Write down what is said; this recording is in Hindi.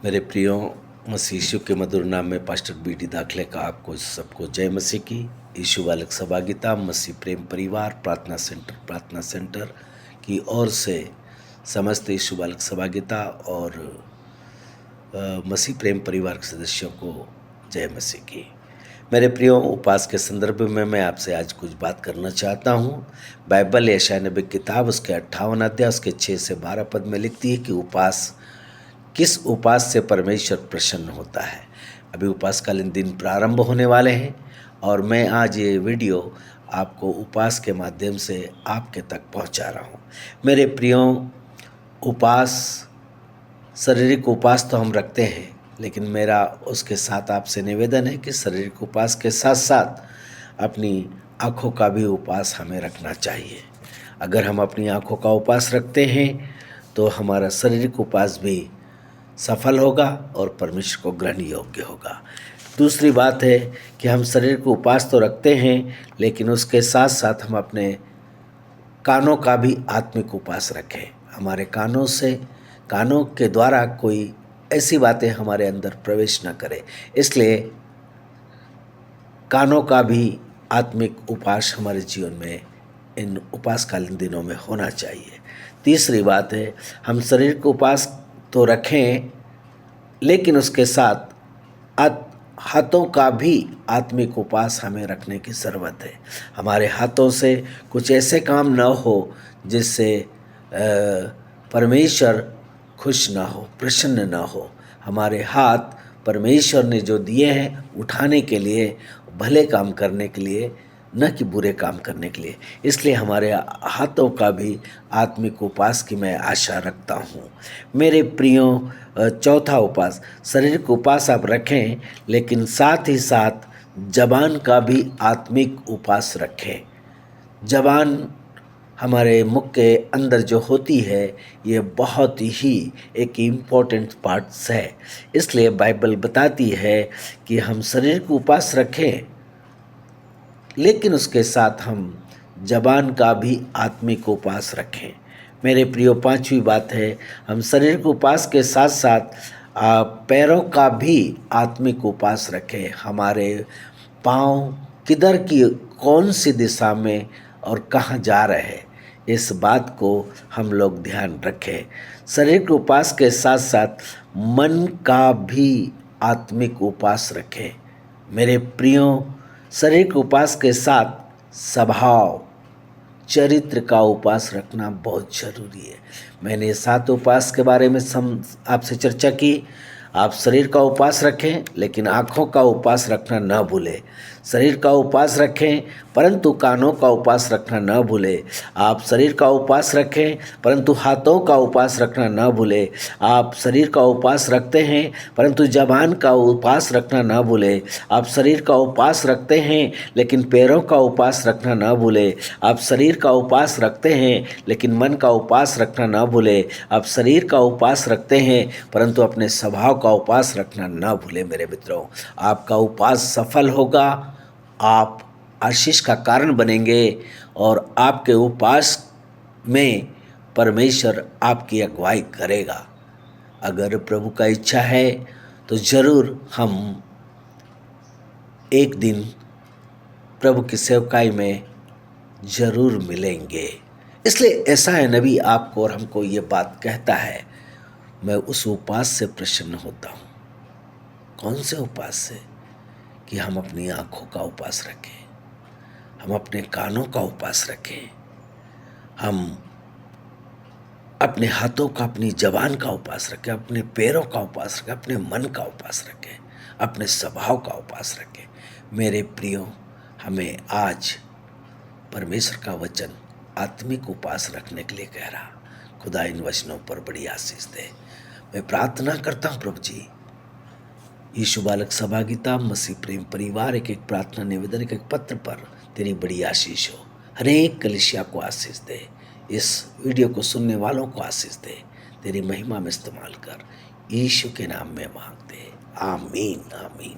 मेरे प्रियो मसीह यीशु के मधुर नाम में पास्टर बीडी दाखले का आपको सबको जय मसीह की। यीशु बालक सभा गीता मसीह प्रेम परिवार प्रार्थना सेंटर की ओर से समस्त यीशु बालक सभा गीता और मसीह प्रेम परिवार के सदस्यों को जय मसीह की। मेरे प्रियो, उपवास के संदर्भ में मैं आपसे आज कुछ बात करना चाहता हूँ। बाइबल यशायाह नबी किताब उसके 58 अध्याय उसके 6 से 12 पद में लिखती है कि किस उपास से परमेश्वर प्रसन्न होता है। अभी उपासकालीन दिन प्रारंभ होने वाले हैं और मैं आज ये वीडियो आपको उपास के माध्यम से आपके तक पहुंचा रहा हूं। मेरे प्रियो, उपास, शारीरिक उपास तो हम रखते हैं, लेकिन मेरा उसके साथ आपसे निवेदन है कि शारीरिक उपास के साथ साथ अपनी आँखों का भी उपास हमें रखना चाहिए। अगर हम अपनी आँखों का उपास रखते हैं तो हमारा शारीरिक उपास भी सफल होगा और परमेश्वर को ग्रहण योग्य होगा। दूसरी बात है कि हम शरीर को उपास तो रखते हैं, लेकिन उसके साथ साथ हम अपने कानों का भी आत्मिक उपास रखें। हमारे कानों के द्वारा कोई ऐसी बातें हमारे अंदर प्रवेश न करे, इसलिए कानों का भी आत्मिक उपास हमारे जीवन में इन उपासकालीन दिनों में होना चाहिए। तीसरी बात है, हम शरीर को उपास तो रखें, लेकिन उसके साथ हाथों का भी आत्मिक उपास हमें रखने की ज़रूरत है। हमारे हाथों से कुछ ऐसे काम न हो जिससे परमेश्वर खुश ना हो, प्रसन्न ना हो। हमारे हाथ परमेश्वर ने जो दिए हैं उठाने के लिए, भले काम करने के लिए, न कि बुरे काम करने के लिए। इसलिए हमारे हाथों का भी आत्मिक उपास की मैं आशा रखता हूँ। मेरे प्रियो, चौथा उपास, शारीरिक उपास आप रखें, लेकिन साथ ही साथ जबान का भी आत्मिक उपास रखें। जबान हमारे मुख के अंदर जो होती है, ये बहुत ही एक इम्पोर्टेंट पार्ट्स है। इसलिए बाइबल बताती है कि हम शरीर को उपास रखें, लेकिन उसके साथ हम जबान का भी आत्मिक उपास रखें। मेरे प्रियो, पांचवी बात है, हम शरीर के उपास के साथ साथ पैरों का भी आत्मिक उपास रखें। हमारे पाँव किधर की, कौन सी दिशा में और कहाँ जा रहे हैं, इस बात को हम लोग ध्यान रखें। शरीर के उपास के साथ साथ मन का भी आत्मिक उपास रखें। मेरे प्रियो, शरीर के उपास के साथ स्वभाव, चरित्र का उपास रखना बहुत जरूरी है। मैंने 7 उपास के बारे में आपसे चर्चा की। आप शरीर का उपास रखें, लेकिन आँखों का उपास रखना न भूलें। शरीर का उपास रखें, परंतु कानों का उपास रखना न भूलें। आप शरीर का उपास रखें, परंतु हाथों का उपास रखना न भूलें। आप शरीर का उपास रखते हैं, परंतु जबान का उपास रखना न भूलें। आप शरीर का उपास रखते हैं, लेकिन पैरों का उपास रखना न भूलें। आप शरीर का उपास रखते हैं, लेकिन मन का उपास रखना न भूलें। आप शरीर का उपास रखते हैं, परंतु अपने स्वभाव का उपास रखना न भूलें। मेरे मित्रों, आपका उपास सफल होगा, आप आशीष का कारण बनेंगे और आपके उपास में परमेश्वर आपकी अगुवाई करेगा। अगर प्रभु का इच्छा है तो जरूर हम एक दिन प्रभु की सेवकाई में जरूर मिलेंगे। इसलिए ऐसा है, नबी आपको और हमको ये बात कहता है, मैं उस उपास से प्रसन्न होता हूँ। कौन से उपास से? कि हम अपनी आँखों का उपास रखें, हम अपने कानों का उपास रखें, हम अपने हाथों का, अपनी जबान का उपास रखें, अपने पैरों का उपास रखें, अपने मन का उपास रखें, अपने स्वभाव का उपास रखें। मेरे प्रियो, हमें आज परमेश्वर का वचन आत्मिक उपास रखने के लिए कह रहा। खुदा इन वचनों पर बड़ी आशीष दे। मैं प्रार्थना करता हूँ प्रभु जी, यीशु बालक सभा गीता मसीह प्रेम परिवार एक प्रार्थना निवेदन, एक पत्र पर तेरी बड़ी आशीष हो। हर एक कलीसिया को आशीष दे। इस वीडियो को सुनने वालों को आशीष दे। तेरी महिमा में इस्तेमाल कर, यीशु के नाम में मांगते, आमीन आमीन।